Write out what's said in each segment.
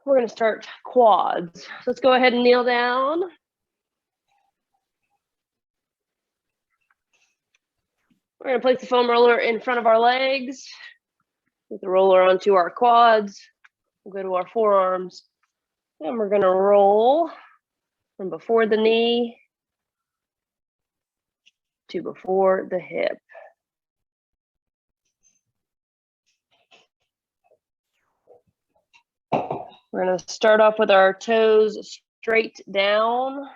we're going to start quads. So let's go ahead and kneel down. We're going to place the foam roller in front of our legs. Put the roller onto our quads. We'll go to our forearms. And we're going to roll from before the knee to before the hip. We're going to start off with our toes straight down.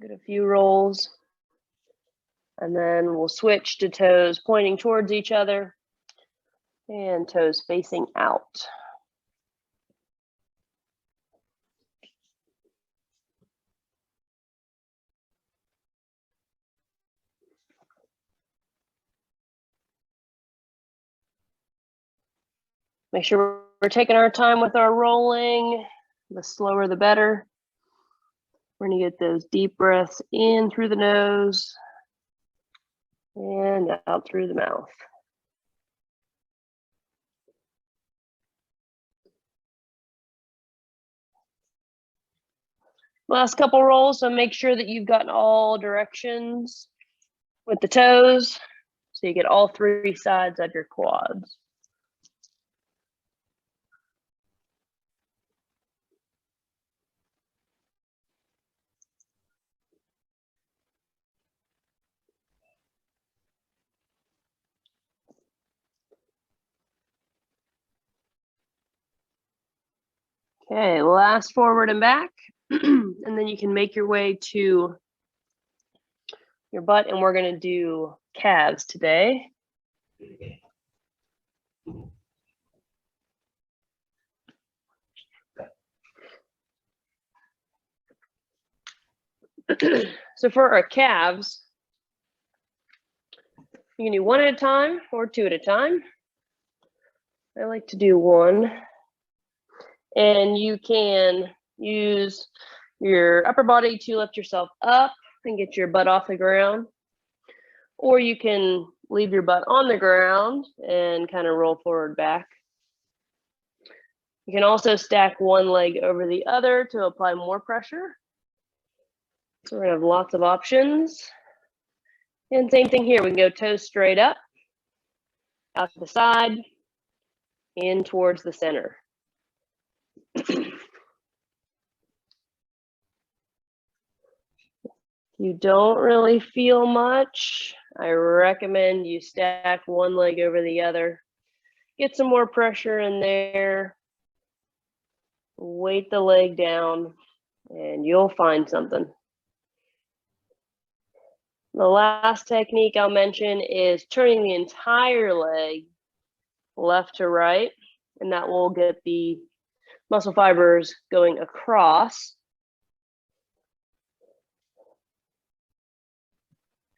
Get a few rolls. And then we'll switch to toes pointing towards each other and toes facing out. Make sure we're taking our time with our rolling. The slower, the better. We're going to get those deep breaths in through the nose and out through the mouth. Last couple rolls, so make sure that you've gotten all directions with the toes, so you get all three sides of your quads. Okay, last forward and back, and then you can make your way to your butt, and we're going to do calves today. So for our calves, you can do one at a time or two at a time. I like to do one. And you can use your upper body to lift yourself up and get your butt off the ground. Or you can leave your butt on the ground and kind of roll forward back. You can also stack one leg over the other to apply more pressure. So we're gonna have lots of options. And same thing here, we can go toes straight up, out to the side, in towards the center. You don't really feel much, I recommend you stack one leg over the other. Get some more pressure in there. Weight the leg down and you'll find something. The last technique I'll mention is turning the entire leg left to right, and that will get the muscle fibers going across.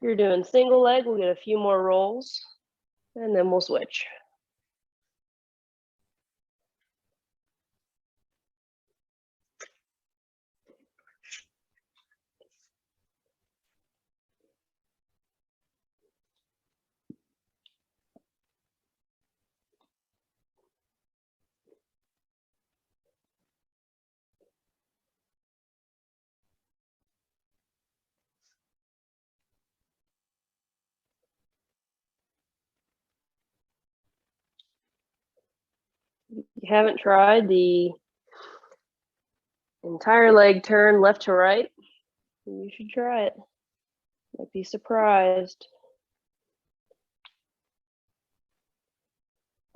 If you're doing single leg, we'll get a few more rolls and then we'll switch. If you haven't tried the entire leg turn left to right, you should try it. Might be surprised.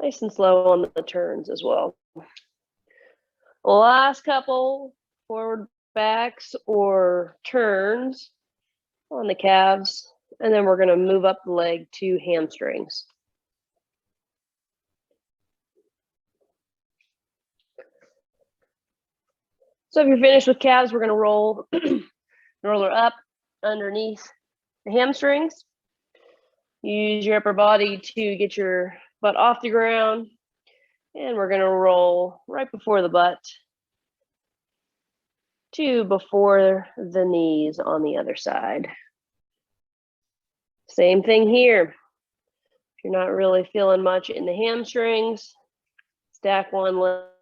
Nice and slow on the turns as well. Last couple forward backs or turns on the calves, and then we're going to move up the leg to hamstrings. So if you're finished with calves, we're going to roll roller up underneath the hamstrings. Use your upper body to get your butt off the ground, and we're going to roll right before the butt to before the knees on the other side. Same thing here. If you're not really feeling much in the hamstrings, stack one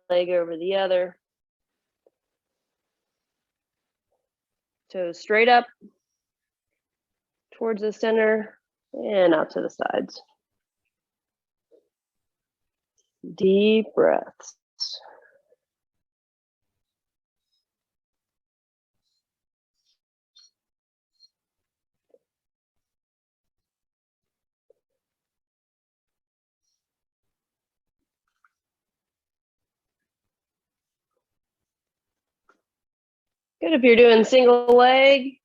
leg over the other. Toes straight up towards the center and out to the sides. Deep breaths. Good if you're doing single leg.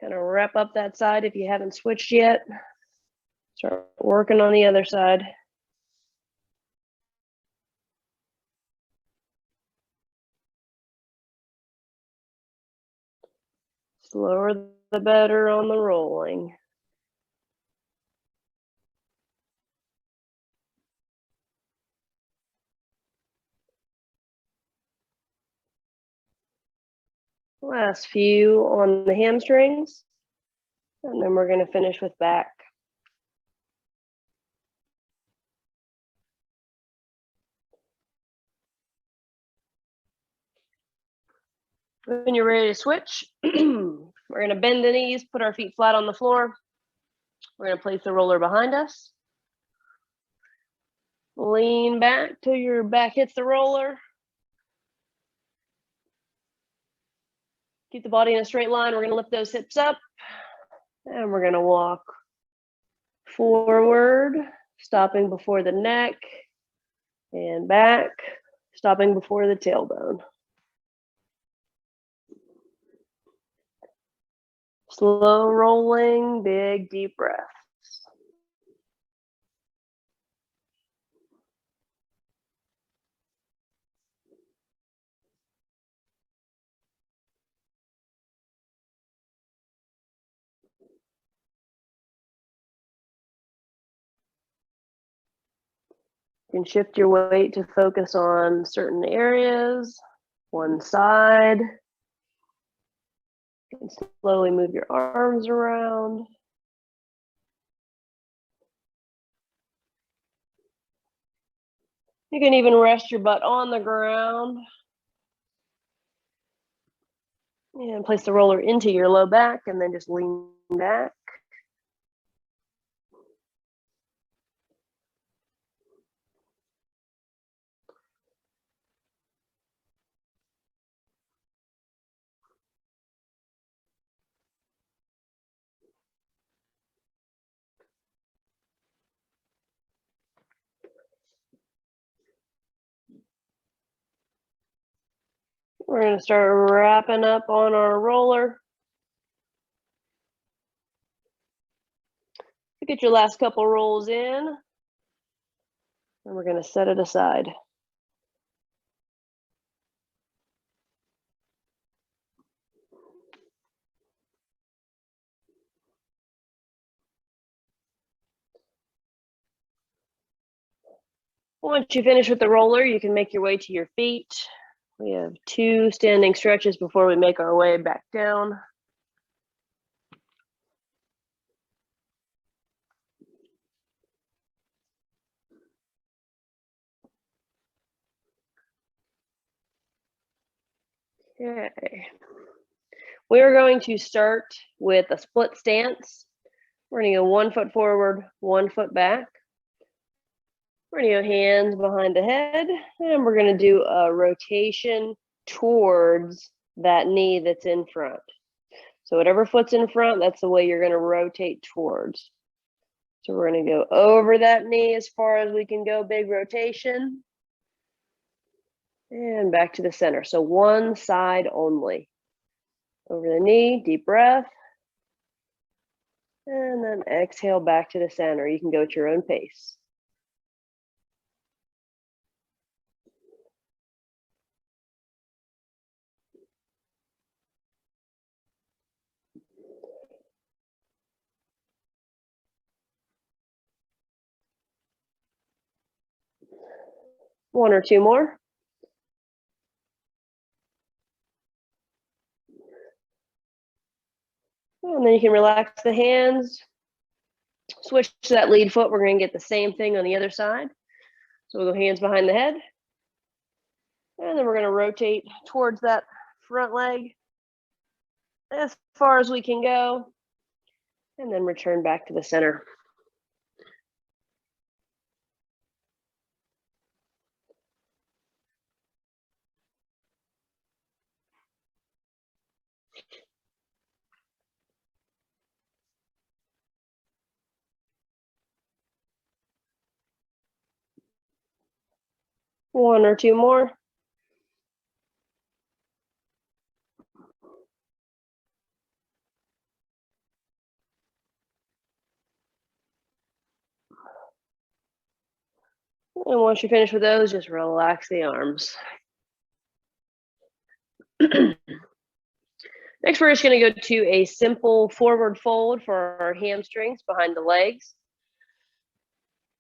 Kind of wrap up that side if you haven't switched yet. Start working on the other side. Slower the better on the rolling. Last few on the hamstrings, and then we're going to finish with back. When you're ready to switch, we're going to bend the knees, put our feet flat on the floor. We're going to place the roller behind us. Lean back till your back hits the roller. Keep the body in a straight line. We're going to lift those hips up, and we're going to walk forward, stopping before the neck, and back, stopping before the tailbone. Slow rolling, big deep breaths. You can shift your weight to focus on certain areas, one side. You can slowly move your arms around. You can even rest your butt on the ground. And place the roller into your low back and then just lean back. We're going to start wrapping up on our roller. Get your last couple rolls in, and we're going to set it aside. Once you finish with the roller, you can make your way to your feet. We have 2 standing stretches before we make our way back down. Okay. We're going to start with a split stance. We're going to go 1 foot forward, 1 foot back. We're going to go hands behind the head, and we're going to do a rotation towards that knee that's in front. So whatever foot's in front, that's the way you're going to rotate towards. So we're going to go over that knee as far as we can go, big rotation. And back to the center. So one side only. Over the knee, deep breath. And then exhale back to the center. You can go at your own pace. One or two more. And then you can relax the hands. Switch to that lead foot. We're going to get the same thing on the other side. So we'll go hands behind the head. And then we're going to rotate towards that front leg as far as we can go. And then return back to the center. One or two more. And once you finish with those, just relax the arms. Next, we're just going to go to a simple forward fold for our hamstrings behind the legs.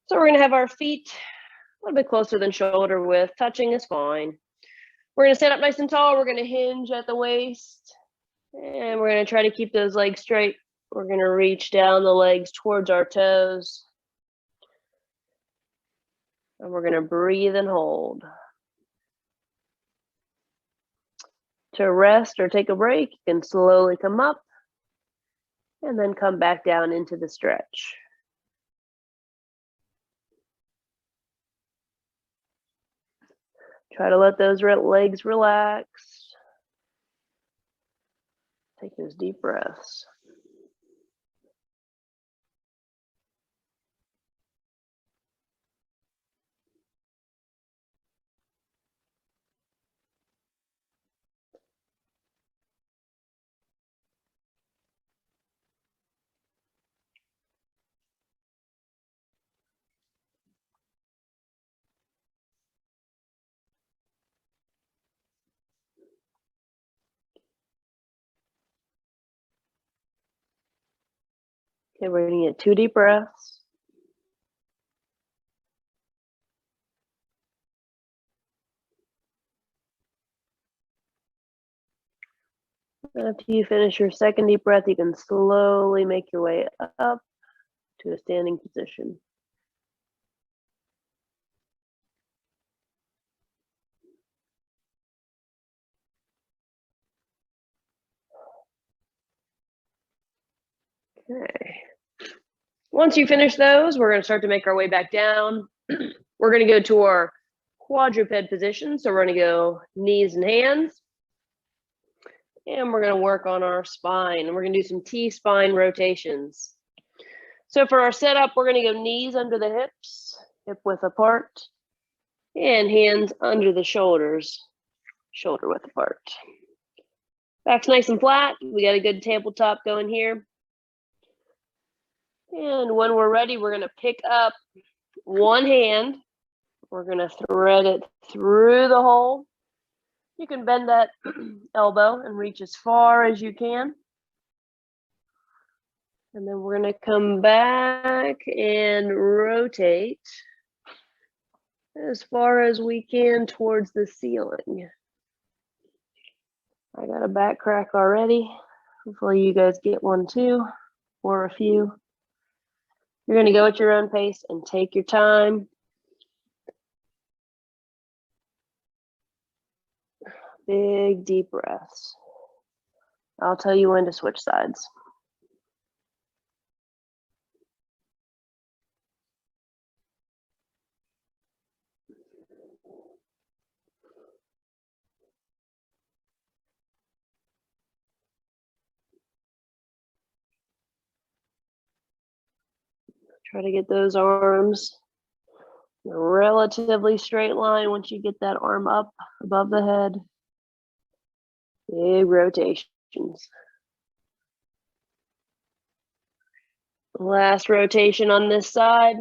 So we're going to have our feet a little bit closer than shoulder width. Touching is fine. We're going to stand up nice and tall. We're going to hinge at the waist. And we're going to try to keep those legs straight. We're going to reach down the legs towards our toes. And we're going to breathe and hold. To rest or take a break, you can slowly come up and then come back down into the stretch. Try to let those legs relax. Take those deep breaths. Okay, we're going to get 2 deep breaths. After you finish your second deep breath, you can slowly make your way up to a standing position. Okay. Once you finish those, we're going to start to make our way back down. We're going to go to our quadruped position. So we're going to go knees and hands. And we're going to work on our spine. And we're going to do some T-spine rotations. So for our setup, we're going to go knees under the hips, hip width apart, and hands under the shoulders, shoulder width apart. Back's nice and flat. We got a good tabletop going here. And when we're ready, we're going to pick up one hand. We're going to thread it through the hole. You can bend that elbow and reach as far as you can. And then we're going to come back and rotate as far as we can towards the ceiling. I got a back crack already. Hopefully you guys get one too, or a few. You're going to go at your own pace and take your time. Big deep breaths. I'll tell you when to switch sides. Try to get those arms in a relatively straight line once you get that arm up above the head. Big rotations. Last rotation on this side.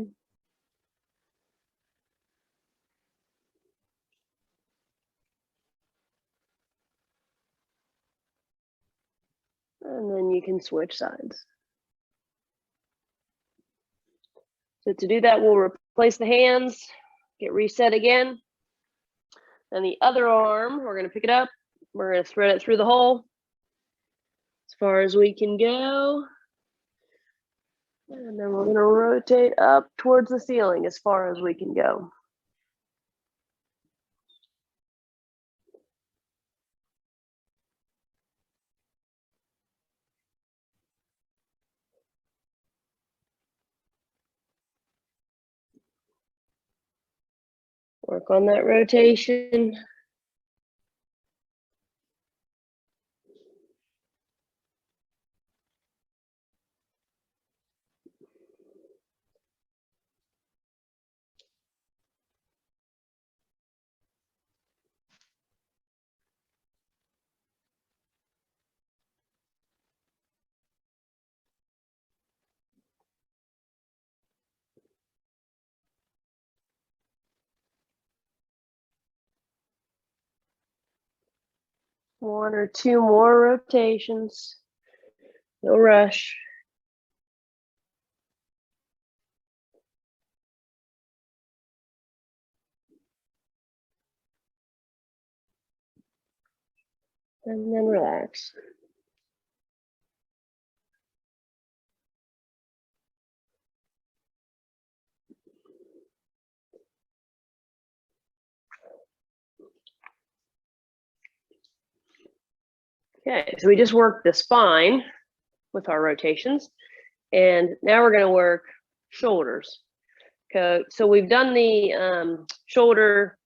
And then you can switch sides. So to do that, we'll replace the hands, get reset again. Then the other arm, we're going to pick it up. We're going to thread it through the hole as far as we can go. And then we're going to rotate up towards the ceiling as far as we can go. Work on that rotation. One or two more rotations. No rush. And then relax. Okay, so we just worked the spine with our rotations, and now we're going to work shoulders. Okay, so we've done the shoulder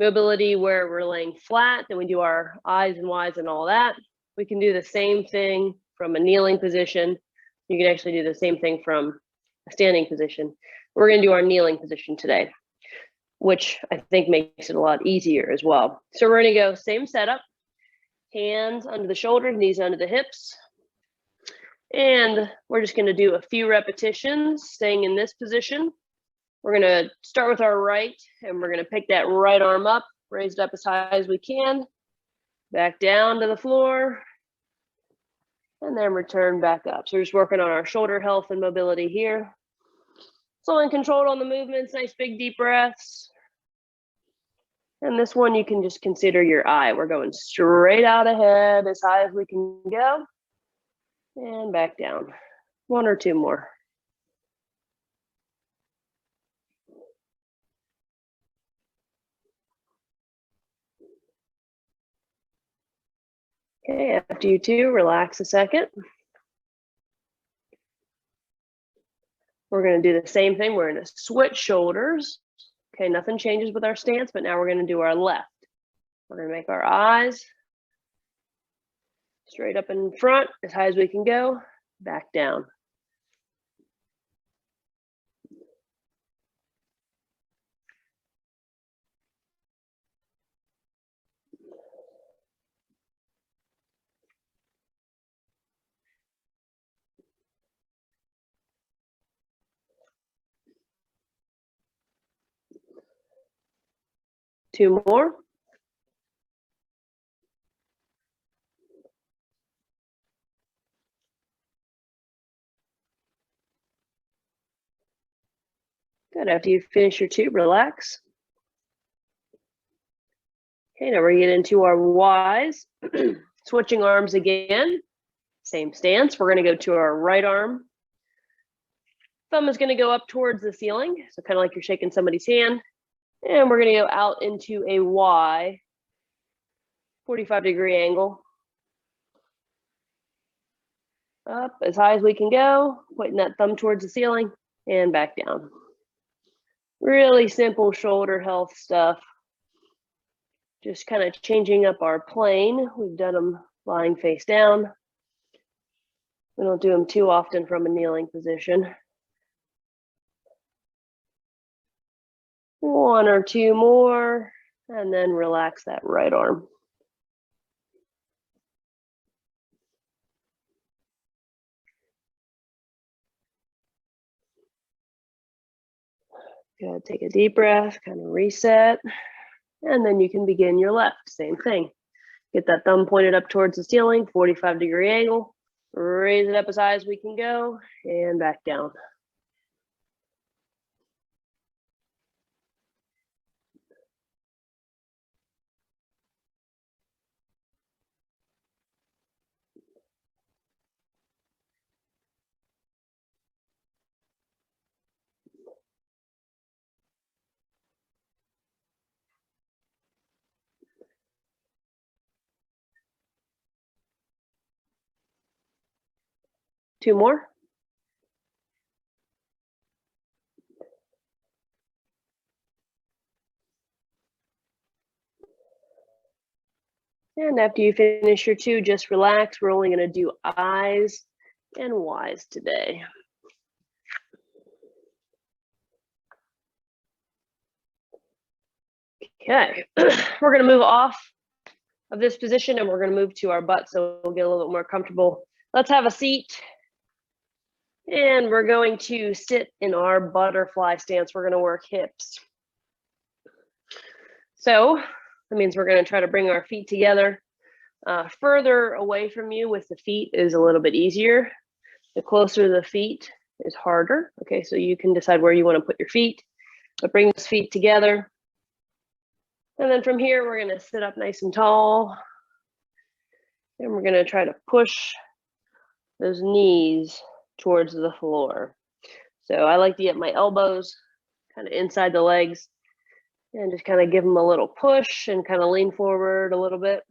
mobility where we're laying flat, then we do our I's and Y's and all that. We can do the same thing from a kneeling position. You can actually do the same thing from a standing position. We're going to do our kneeling position today, which I think makes it a lot easier as well. So we're going to go same setup, hands under the shoulders, knees under the hips. And we're just going to do a few repetitions staying in this position. We're going to start with our right, and we're going to pick that right arm up, raise it up as high as we can, back down to the floor, and then return back up. So we're just working on our shoulder health and mobility here. Slow and controlled on the movements, nice big deep breaths. And this one you can just consider your eye. We're going straight out ahead as high as we can go, and back down. One or two more. Okay, after you two, relax a second. We're going to do the same thing. We're going to switch shoulders. Okay, nothing changes with our stance, but now we're going to do our left. We're going to make our eyes straight up in front as high as we can go, back down. Two more. Good. After you finish your two, relax. Okay, now we're going to get into our Y's. Switching arms again. Same stance. We're going to go to our right arm. Thumb is going to go up towards the ceiling, so kind of like you're shaking somebody's hand. And we're going to go out into a Y, 45-degree angle. Up as high as we can go, pointing that thumb towards the ceiling, and back down. Really simple shoulder health stuff. Just kind of changing up our plane. We've done them lying face down. We don't do them too often from a kneeling position. One or two more, and then relax that right arm. Good, take a deep breath, kind of reset, and then you can begin your left, same thing. Get that thumb pointed up towards the ceiling, 45-degree angle, raise it up as high as we can go, and back down. 2 more. And after you finish your 2, just relax. We're only going to do I's and Y's today. Okay, we're going to move off of this position and we're going to move to our butt so we'll get a little bit more comfortable. Let's have a seat. And we're going to sit in our butterfly stance. We're going to work hips. So that means we're going to try to bring our feet together. Further away from you with the feet is a little bit easier. The closer the feet is harder. Okay, so you can decide where you want to put your feet, but bring those feet together. And then from here, we're going to sit up nice and tall. And we're going to try to push those knees towards the floor. So I like to get my elbows kind of inside the legs and just kind of give them a little push and kind of lean forward a little bit.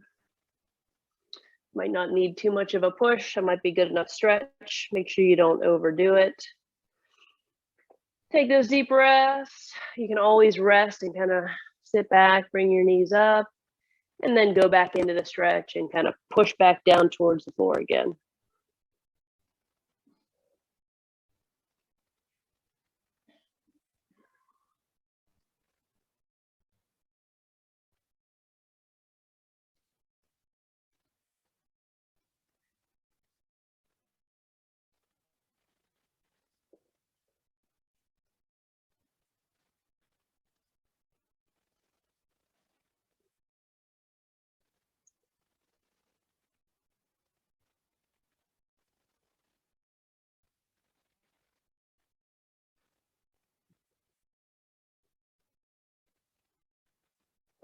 Might not need too much of a push. It might be good enough stretch. Make sure you don't overdo it. Take those deep breaths. You can always rest and kind of sit back, bring your knees up, and then go back into the stretch and kind of push back down towards the floor again.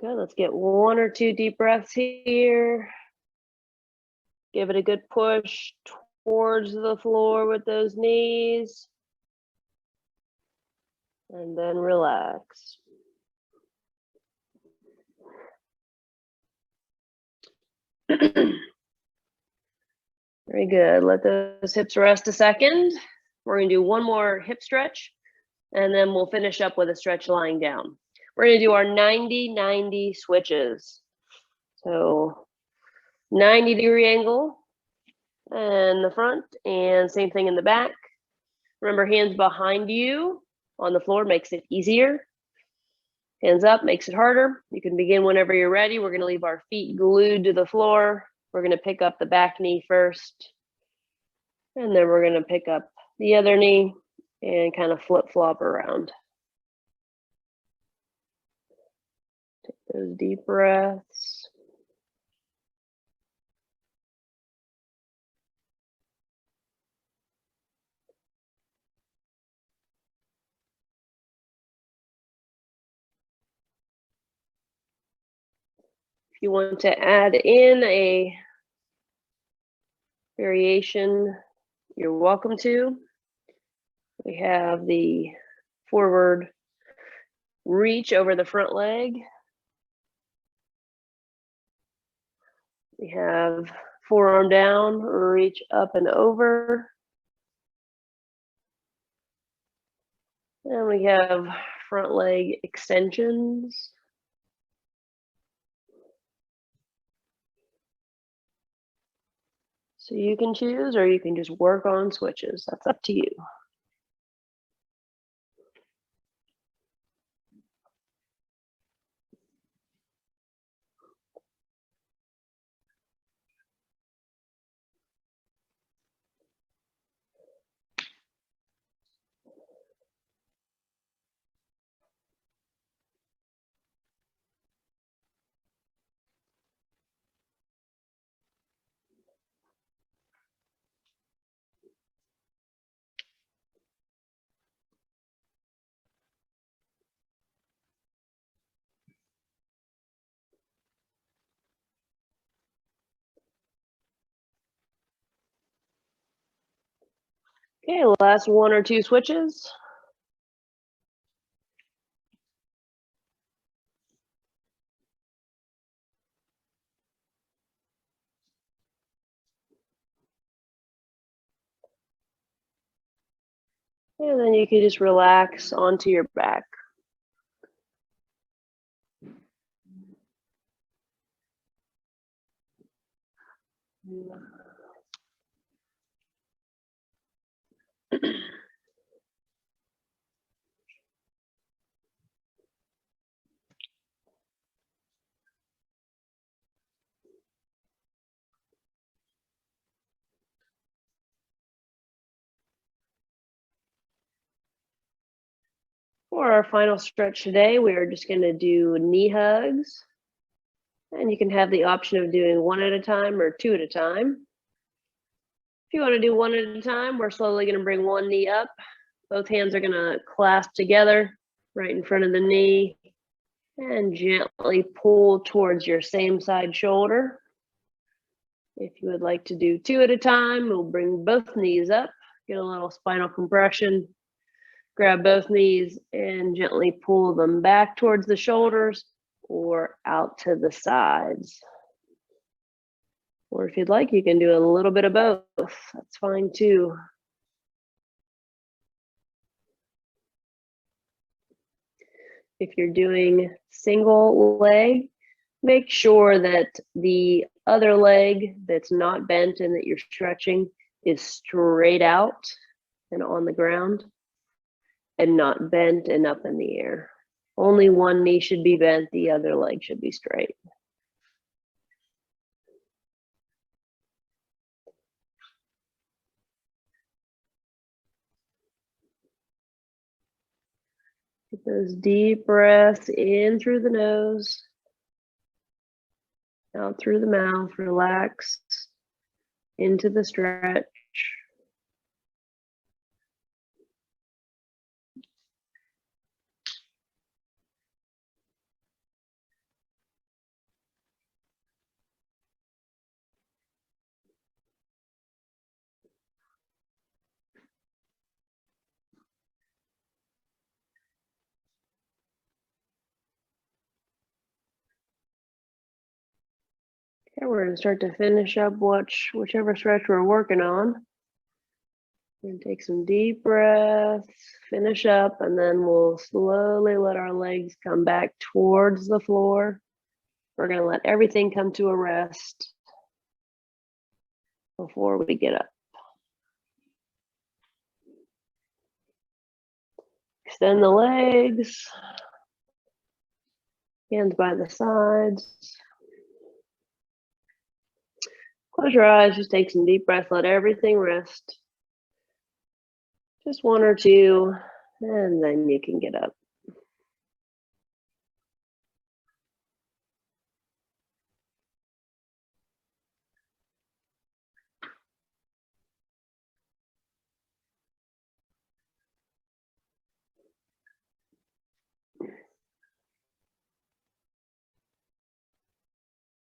Good, let's get 1 or 2 deep breaths here. Give it a good push towards the floor with those knees. And then relax. Very good. Let those hips rest a second. We're going to do 1 more hip stretch, and then we'll finish up with a stretch lying down. We're going to do our 90-90 switches. So 90-degree angle in the front and same thing in the back. Remember, hands behind you on the floor makes it easier. Hands up makes it harder. You can begin whenever you're ready. We're going to leave our feet glued to the floor. We're going to pick up the back knee first. And then we're going to pick up the other knee and kind of flip-flop around. Take those deep breaths. If you want to add in a variation, you're welcome to. We have the forward reach over the front leg. We have forearm down, reach up and over. And we have front leg extensions. So you can choose, or you can just work on switches. That's up to you. Okay, last 1 or 2 switches. And then you can just relax onto your back. For our final stretch today, we are just going to do knee hugs. And you can have the option of doing one at a time or two at a time. If you want to do one at a time, we're slowly going to bring one knee up. Both hands are going to clasp together right in front of the knee and gently pull towards your same side shoulder. If you would like to do two at a time, we'll bring both knees up, get a little spinal compression, grab both knees and gently pull them back towards the shoulders or out to the sides. Or if you'd like, you can do a little bit of both. That's fine too. If you're doing single leg, make sure that the other leg that's not bent and that you're stretching is straight out and on the ground and not bent and up in the air. Only one knee should be bent, the other leg should be straight. Get those deep breaths in through the nose, out through the mouth, relax into the stretch. Okay, we're going to start to finish up whichever stretch we're working on. And take some deep breaths, finish up, and then we'll slowly let our legs come back towards the floor. We're going to let everything come to a rest before we get up. Extend the legs, hands by the sides. Close your eyes, just take some deep breaths, let everything rest. Just one or two, and then you can get up.